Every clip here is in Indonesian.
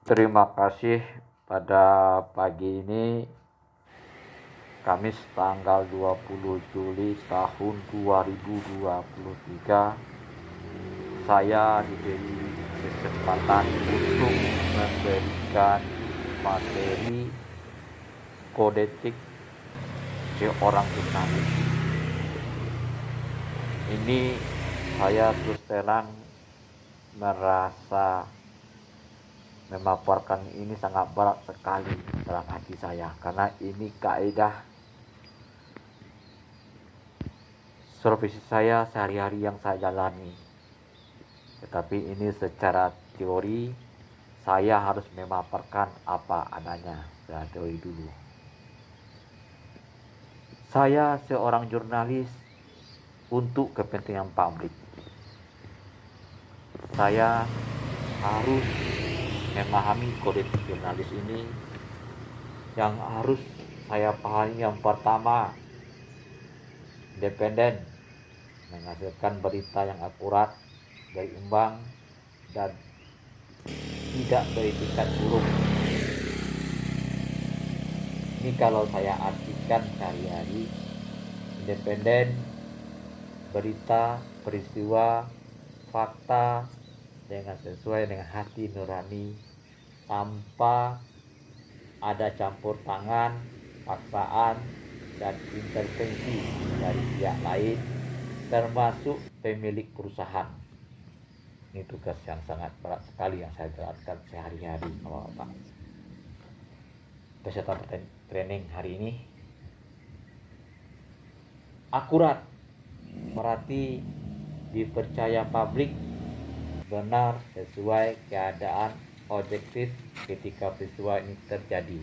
Terima kasih. Pada pagi ini Kamis tanggal 20 Juli tahun 2023, saya diberi kesempatan untuk memberikan materi kodetik seorang jurnalis. Ini saya terus terang merasa memaparkan ini sangat berat sekali dalam hati saya, karena ini kaidah profesi saya sehari-hari yang saya jalani. Tetapi ini secara teori saya harus memaparkan apa adanya secara teori dulu. Saya seorang jurnalis untuk kepentingan publik. Saya harus memahami kode jurnalis ini. Yang harus saya pahami yang pertama, independen, menghasilkan berita yang akurat, berimbang, dan tidak beretikat buruk. Ini kalau saya artikan sehari-hari, independen, berita, peristiwa, fakta dengan sesuai dengan hati nurani, tanpa ada campur tangan, paksaan, dan intervensi dari pihak lain, termasuk pemilik perusahaan. Ini tugas yang sangat berat sekali yang saya jalankan sehari-hari, Bapak. Peserta training hari ini akurat, berarti dipercaya publik, benar, sesuai keadaan, objektif ketika peristiwa ini terjadi.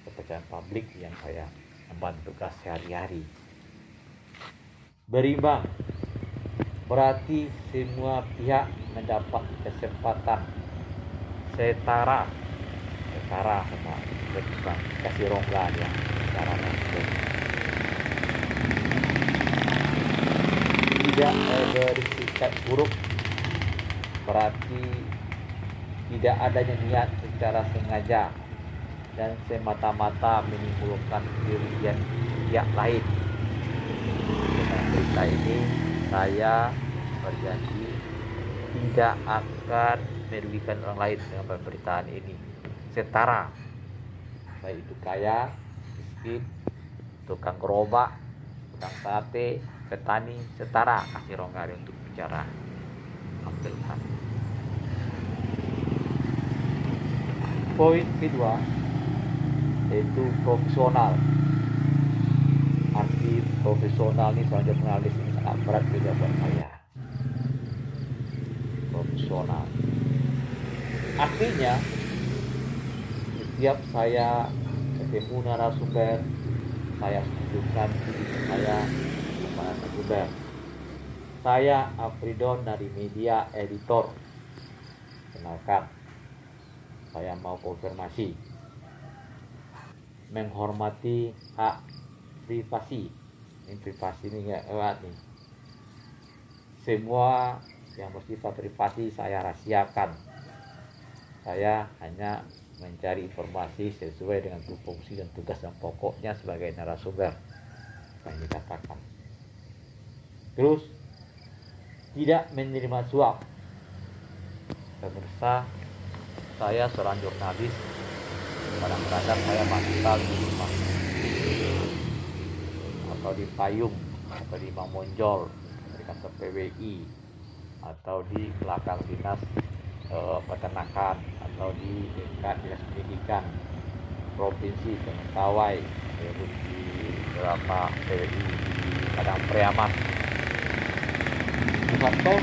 Kepercayaan publik yang saya emban tugas sehari-hari. Berimbang, berarti semua pihak mendapat kesempatan setara sama berimbang, kasih rongga dia secara langsung. Tidak berisikat buruk, berarti tidak adanya niat secara sengaja dan semata-mata menimbulkan kerugian pihak lain. Dengan berita ini saya berjanji tidak akan merugikan orang lain dengan pemberitaan ini. Setara, baik itu kaya, miskin, tukang gerobak, tukang sate, petani, setara kasih rongga untuk bicara. Alhamdulillah. Poin kedua yaitu profesional. Arti profesional ini sebagai jurnalis ini sangat berat juga buat saya. Profesional artinya setiap saya ketemu narasumber, saya tunjukkan diri saya kepada narasumber. Saya Afridon dari media editor. Kenalkan, saya mau konfirmasi, menghormati hak privasi. Ini privasi ini nggak lewat nih. Semua yang bersifat privasi saya rahasiakan. Saya hanya mencari informasi sesuai dengan fungsi dan tugas yang pokoknya sebagai narasumber yang dikatakan. Terus, tidak menerima suap. Pemirsa, saya seorang jurnalis, kadang-kadang saya mangkal di rumah atau di payung atau di Mamonjol dari kantor PWI atau di belakang dinas peternakan atau di dekat dinas pendidikan provinsi Mentawai, yaitu di beberapa PWI di Padang Priamas. Atau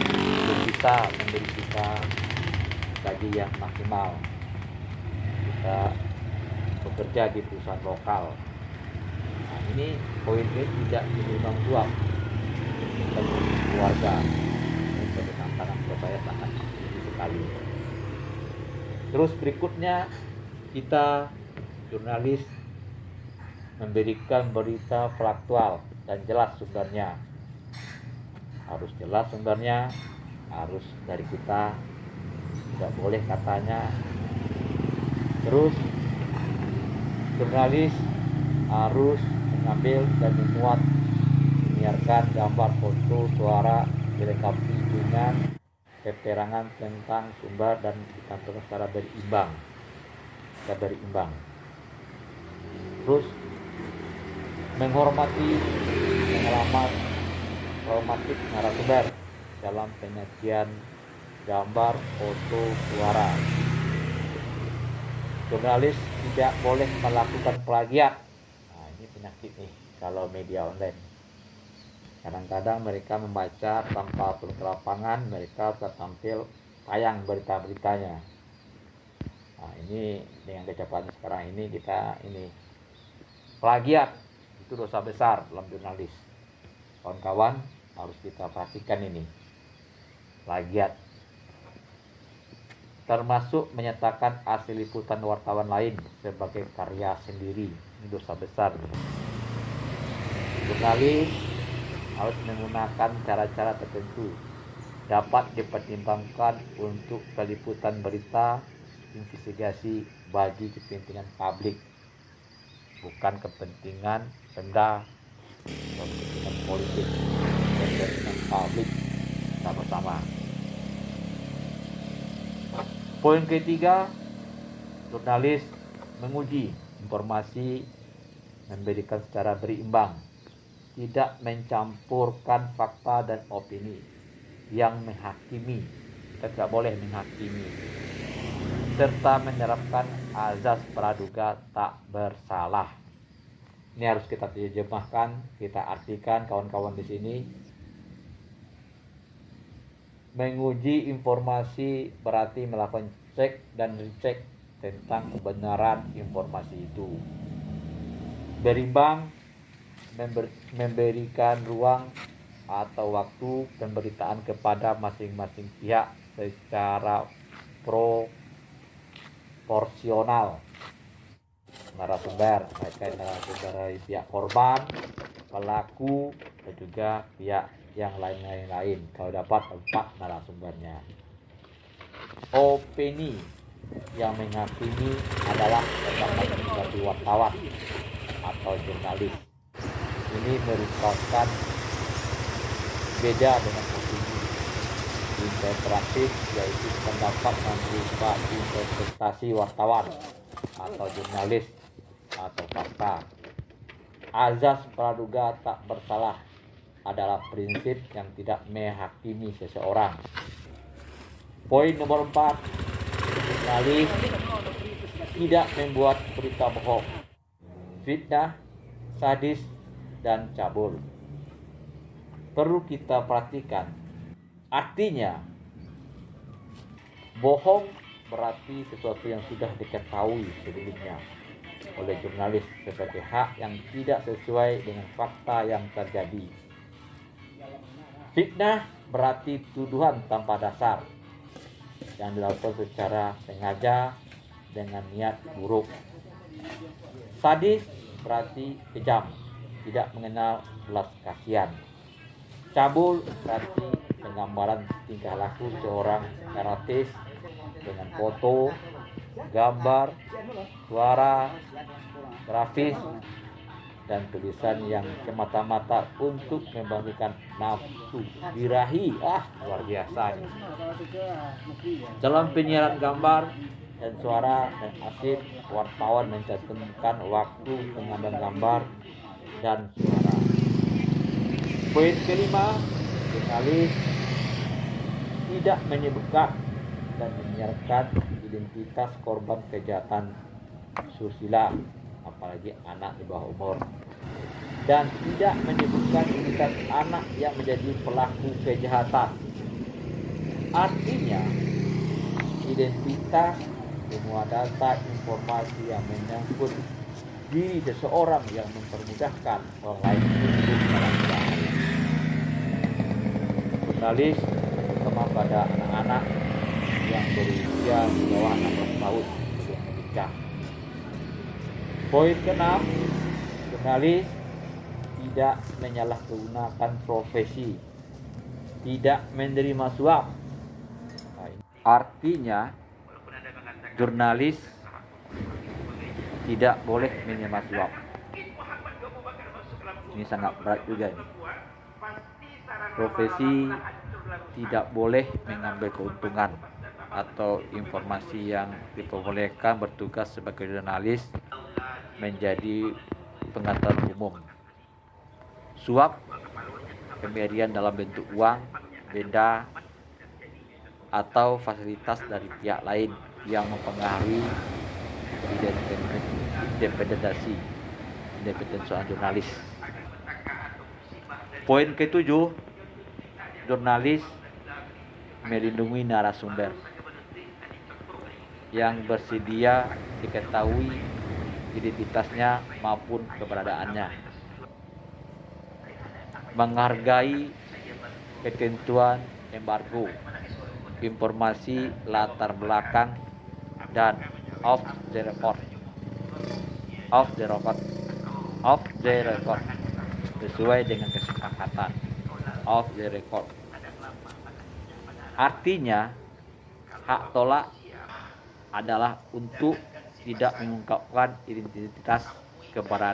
belum bisa memberi kita gaji yang maksimal. Kita bekerja di perusahaan lokal. Nah, ini poin ini tidak ditimbang suap untuk keluarga. Ini sebagai tantangan buat saya sangat tinggi sekali. Terus berikutnya, kita jurnalis memberikan berita faktual dan jelas sumbernya. Harus jelas sumbernya, harus dari kita, tidak boleh katanya. Terus jurnalis harus mengambil dan menyiarkan gambar, foto, suara dilengkapi dengan keterangan tentang sumber dan dicantumkan secara berimbang. Terus menghormati pengalaman traumatik narasumber dalam penyajian gambar, foto, suara. Jurnalis tidak boleh melakukan plagiat. Nah, ini penyakit nih kalau media online. Kadang-kadang mereka membaca tanpa turun ke lapangan, mereka sudah tampil tayang berita-beritanya. Nah, ini dengan kecepatan sekarang ini plagiat itu dosa besar dalam jurnalis. Kawan-kawan harus kita perhatikan ini. Plagiat termasuk menyatakan hasil liputan wartawan lain sebagai karya sendiri. Ini dosa besar. Jurnalis harus menggunakan cara-cara tertentu dapat dipertimbangkan untuk peliputan berita investigasi bagi kepentingan publik, bukan kepentingan benda atau kepentingan politik, kepentingan publik sama-sama. Poin ketiga, jurnalis menguji informasi, memberikan secara berimbang, tidak mencampurkan fakta dan opini yang menghakimi. Kita tidak boleh menghakimi, serta menerapkan azas praduga tak bersalah. Ini harus kita terjemahkan, kita artikan kawan-kawan di sini. Menguji informasi berarti melakukan cek dan recheck tentang kebenaran informasi itu. Berimbang, memberikan ruang atau waktu pemberitaan kepada masing-masing pihak secara proporsional. Narasumber, baik narasumber dari pihak korban, pelaku, dan juga pihak yang lain-lain. Kalau dapat 4 narasumbernya. Opini yang menghakimi adalah pendapat sebagai wartawan atau jurnalis. Ini merupakan beda dengan opini interpretif, yaitu pendapat yang berupa interpretasi wartawan atau jurnalis atau fakta. Azas praduga tak bersalah adalah prinsip yang tidak menghakimi seseorang. Poin nomor 4, jurnalis tidak membuat berita bohong, fitnah, sadis, dan cabul. Perlu kita perhatikan, artinya bohong berarti sesuatu yang sudah diketahui sebelumnya oleh jurnalis sebagai hak yang tidak sesuai dengan fakta yang terjadi. Fitnah berarti tuduhan tanpa dasar yang dilakukan secara sengaja dengan niat buruk. Sadis berarti kejam, tidak mengenal belas kasihan. Cabul berarti penggambaran tingkah laku seorang artis dengan foto, gambar, suara, grafis, dan tulisan yang semata-mata untuk membangkitkan nafsu birahi. Luar biasa ini. Dalam penyiaran gambar dan suara dan arsip, wartawan mencantumkan waktu pengambilan gambar dan suara. Poin kelima, jurnalis tidak menyebutkan dan menyiarkan identitas korban kejahatan susila, apalagi anak di bawah umur, dan tidak menyebutkan identitas anak yang menjadi pelaku kejahatan. Artinya, identitas, semua data, informasi yang menyangkut diri seseorang yang mempermudahkan orang lain untuk melakukan. Jurnalis terutama pada anak-anak yang berusia di bawah 16 tahun untuk menikah. Poin ke-6, jurnalis tidak menyalahgunakan profesi, tidak menerima suap Artinya jurnalis tidak boleh menerima suap. Ini sangat berat juga nih. Profesi tidak boleh mengambil keuntungan atau informasi yang diperbolehkan bertugas sebagai jurnalis menjadi pengetahuan umum. Suap, pemberian dalam bentuk uang, benda, atau fasilitas dari pihak lain yang mempengaruhi independensi seorang jurnalis. Poin ke-7, jurnalis melindungi narasumber yang bersedia diketahui identitasnya maupun keberadaannya. Menghargai ketentuan embargo, informasi latar belakang, dan off the record sesuai dengan kesepakatan off the record. Artinya hak tolak adalah untuk tidak mengungkapkan identitas keberadaan